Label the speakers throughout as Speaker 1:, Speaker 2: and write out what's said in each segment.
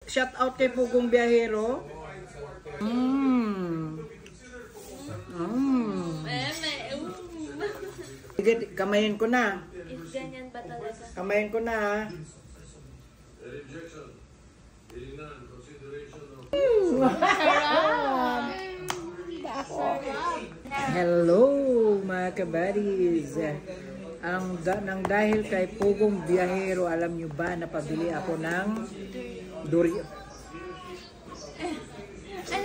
Speaker 1: shout out kay Pugong Biyahero. Sige, kamayin ko na.
Speaker 2: If ganyan ba talaga?
Speaker 1: Kamayin ko na ha. Hello mga kabadis. Nang dahil kay Pugong Biyahero, alam nyo ba, napabili ako ng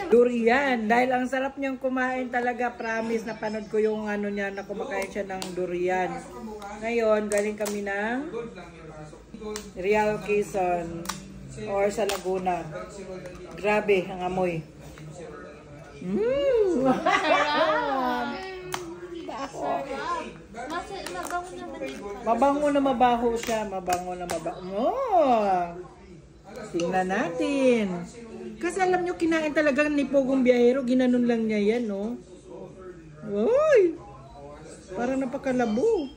Speaker 1: durian. Dahil ang sarap niyang kumain talaga, promise, napanood ko yung ano niya, na kumakain siya ng durian. Ngayon, galing kami ng Real Quezon or sa Laguna. Grabe ang amoy. Mabango na mabaho siya. Mabango na mabaho. Tingnan natin. Kasi alam nyo, kinain talaga ni Pugong Biyahero. Ginanon lang niya yan, no? Uy! Parang napakalabo.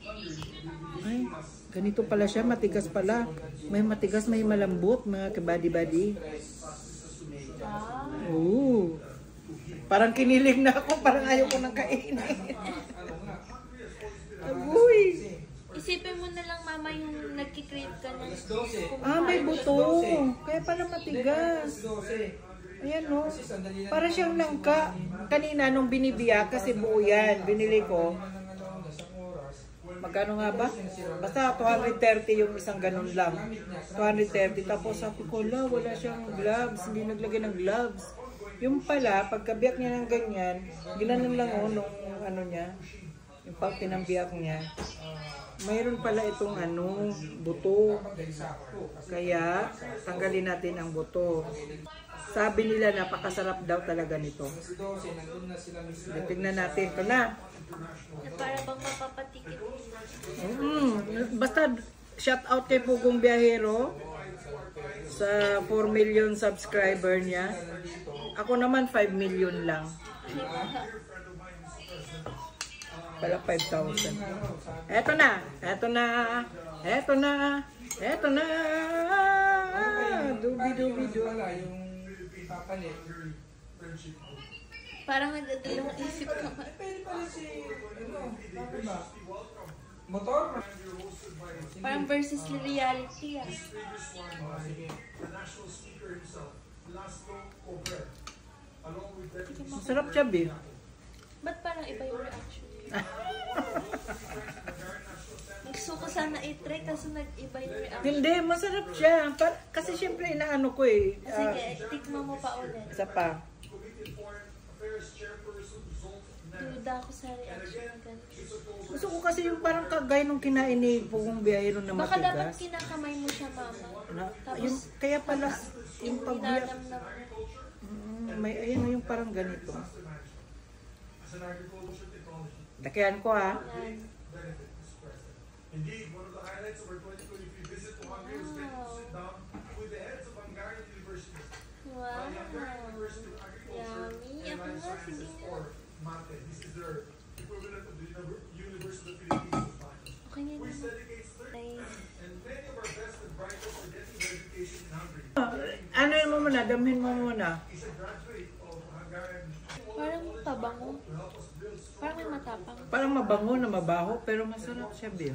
Speaker 1: Ay, ganito pala siya. Matigas pala. May matigas, may malambot, mga kabadi-badi. Oo. Parang kinilig na ako. Parang ayaw ko nang kainin. Uy!
Speaker 2: Isipin mo na lang, mama, yung nagkikrave ka ng
Speaker 1: may buto. Kaya pala matigas. Ayan, no? Para siyang langka. Kanina, nung binibiyak, kasi buo yan. Binili ko. Magkano nga ba? Basta 230 yung isang ganun lang. 230. Tapos sabi ko, wala siyang gloves. Hindi naglagay ng gloves. Yung pala, pagkabiyak niya ng ganyan, ginanon lang nung ano niya. Yung pag pinambiyak niya. Mayroon pala itong buto. Kaya, tanggalin natin ang buto. Sabi nila, napakasarap daw talaga nito. Tingnan natin. Ito na.
Speaker 2: Para bang mapapatikit.
Speaker 1: Basta, shout out kay Pugong Biyahero sa 4 million subscriber niya. Ako naman 5 million lang. Pala 5,000. Eto na. Eto na. Eto na. Eto na. Dubi-dubi-dubi.
Speaker 2: Parang nagdadalawang isip ka ba?
Speaker 3: Motor?
Speaker 2: Parang versus reality ah.
Speaker 1: Masarap siya, babe.
Speaker 2: Ba't parang iba yung reaction? Gusto ko sana i-try kasi nag-iba yung reaction.
Speaker 1: Hindi, masarap siya. Kasi syempre inaano ko eh.
Speaker 2: Sige, tikman mo pa ulit.
Speaker 1: Isa pa.
Speaker 2: Duda ako sa reaction na ganito.
Speaker 1: Gusto ko kasi yung parang kagay nung kinain ni Pugong Biyahero na
Speaker 2: Baka
Speaker 1: matigas.
Speaker 2: dapat kinakamay mo siya, mama. Tapos,
Speaker 1: Kaya pala, yung pagbiyak.
Speaker 2: ninanam na.
Speaker 1: Ayan yung parang ganito. Lakihan ko ha.
Speaker 2: Yan.
Speaker 4: Indeed, one of the highlights of our 2023 visit to Hungary was getting to sit down with the heads of Hungarian universities.
Speaker 2: Wow.
Speaker 4: Hungarian University of Agriculture
Speaker 2: Yummy.
Speaker 4: and
Speaker 2: Ako
Speaker 4: Life
Speaker 2: nga, sige
Speaker 4: Sciences,
Speaker 2: nga.
Speaker 4: or MATE. This is their equivalent of the University of the Philippines of Science.
Speaker 2: Okay na
Speaker 4: Which
Speaker 2: naman.
Speaker 4: dedicates 30
Speaker 2: Nice.
Speaker 4: and many of our best and brightest are getting their education in Hungary.
Speaker 1: Ano yun mo muna? Damhin mo muna.
Speaker 4: He's a graduate of Hungarian
Speaker 2: Parang pabango. Parang may matapang.
Speaker 1: Parang mabango na mabaho, pero masarap siya, Bill.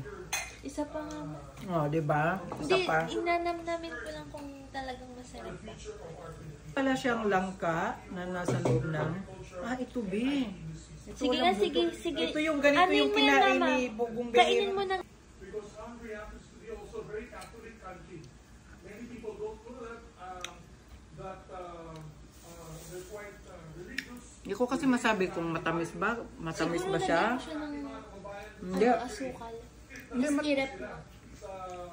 Speaker 2: Isa pa nga.
Speaker 1: Oh, di ba? Isa
Speaker 2: Hindi,
Speaker 1: pa.
Speaker 2: inanamnamin ko lang kung talagang masarap ba.
Speaker 1: Pala siyang langka na nasa loob ng... ito, Bill. Ito,
Speaker 2: Sige
Speaker 1: walang
Speaker 2: nga, sige,
Speaker 1: buto.
Speaker 2: sige.
Speaker 1: Ito yung ganito
Speaker 2: Anin
Speaker 1: yung
Speaker 2: mo yan,
Speaker 1: kinain
Speaker 2: mama.
Speaker 1: ni Pugong
Speaker 2: Kainin
Speaker 1: Biyahero.
Speaker 2: mo ng...
Speaker 4: because Hungary happens to be also a very Catholic country. Many people don't know that they're quite religious.
Speaker 1: Hindi ko kasi masabi kung matamis ba. Matamis ba siya?
Speaker 2: Siguro lagyan mo siya ng
Speaker 1: Hindi.
Speaker 2: asukal.
Speaker 1: Hindi,
Speaker 2: Tapos irap.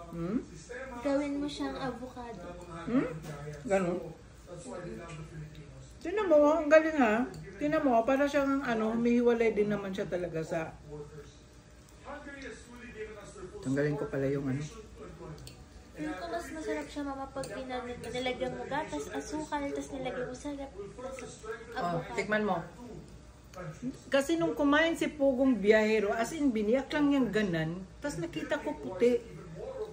Speaker 1: Hmm?
Speaker 2: Gawin mo siyang avocado.
Speaker 1: Ganun. Tingnan mo, ang galing ha. Tingnan mo, para siyang humihiwalay din naman siya talaga sa... Tanggalin ko pala yung
Speaker 2: Feel ko mas masarap siya, mama, pag ginanon mo. Nilagyan mo gatas, asukal, tapos nilagyan mo sarap. Avocado.
Speaker 1: Tikman mo. Kasi nung kumain si Pugong Biyahero, as in biniyak lang niyang ganan, tapos nakita ko puti.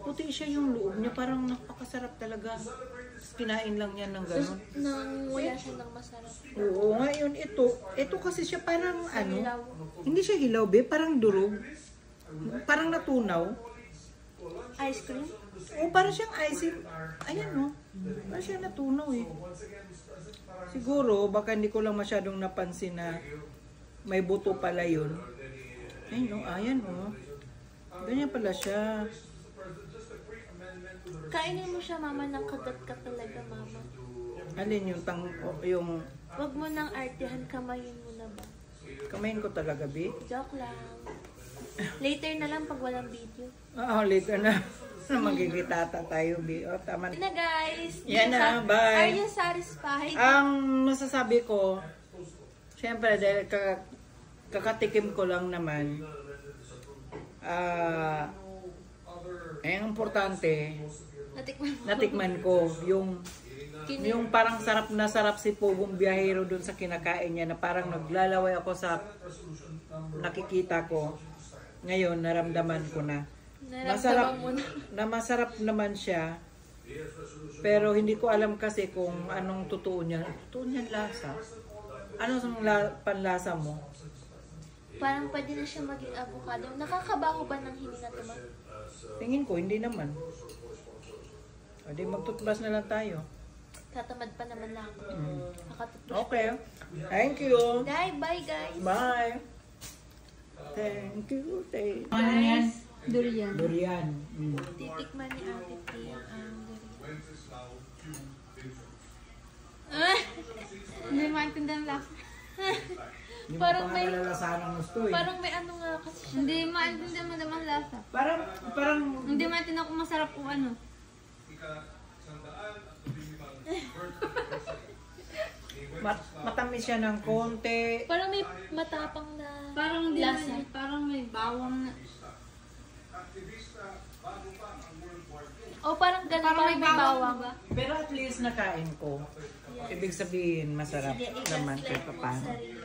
Speaker 1: Puti siya yung loob niya, parang napakasarap talaga. kinain lang yan ng gano'n.
Speaker 2: Nang wala siya ng masarap.
Speaker 1: Oo, ngayon ito kasi siya parang ano,
Speaker 2: Hilaw.
Speaker 1: hindi siya hilaw be, parang durog. Parang natunaw.
Speaker 2: Ice cream?
Speaker 1: O parang siyang ice. Ayan no. Parang siyang natunaw eh. Siguro, baka hindi ko lang masyadong napansin na may buto pala yun. Ayun no, ayan no. Ganyan pala siya.
Speaker 2: Kainin mo siya, mama, ng kagat ka talaga, mama.
Speaker 1: Alin yung yung
Speaker 2: Wag mo nang artihan, kamayin mo na ba?
Speaker 1: kamayin ko talaga, be?
Speaker 2: Joke lang. Later na lang pag walang video.
Speaker 1: Oo, later na. Magigitata tayo, be. O, tama.
Speaker 2: Yun na, guys.
Speaker 1: Yan na, bye.
Speaker 2: Are you satisfied?
Speaker 1: Ang masasabi ko, syempre dahil kakatikim ko lang naman, ang importante, natikman ko yung parang sarap na sarap si Pogong Biyahero dun sa kinakain niya na parang naglalaway ako sa nakikita ko. Ngayon, naramdaman ko na. Masarap naman siya. Pero hindi ko alam kasi kung anong totoo niya. Totoo niya lasa. Anong panlasa mo?
Speaker 2: Parang pwede na siya maging avocado. Nakakabaho ba ng hininga ito, ma?
Speaker 1: Tingin ko, hindi naman. O di magtutbas na lang tayo.
Speaker 2: Tatamad pa naman lang ako. Nakatutbrush.
Speaker 1: Okay. Thank you.
Speaker 2: Bye, guys.
Speaker 1: Bye. Thank you. Ano
Speaker 2: Guys,
Speaker 5: Durian.
Speaker 1: Durian.
Speaker 2: titikman ni Ate Tia ang durian.
Speaker 5: Hindi maintindihan lang.
Speaker 1: Hindi
Speaker 2: Parang
Speaker 1: mo pa
Speaker 2: may-
Speaker 1: nga kalalasahan ang gusto eh.
Speaker 2: Parang may ano nga kasi siya.
Speaker 5: Hindi maintindihan mo naman lasa.
Speaker 1: Parang
Speaker 5: Hindi maintindihan kung masarap o ano.
Speaker 1: matamis siya ng konti.
Speaker 2: Parang may matapang na
Speaker 5: Parang hindi
Speaker 2: lasa.
Speaker 5: naman, parang may bawang na.
Speaker 2: O parang ganun, parang may bawang.
Speaker 5: diba?
Speaker 1: Pero at least nakain ko. Ibig sabihin, masarap
Speaker 2: Sige,
Speaker 1: naman
Speaker 2: i-translate
Speaker 1: kahit
Speaker 2: mo
Speaker 1: paano.
Speaker 2: sarili.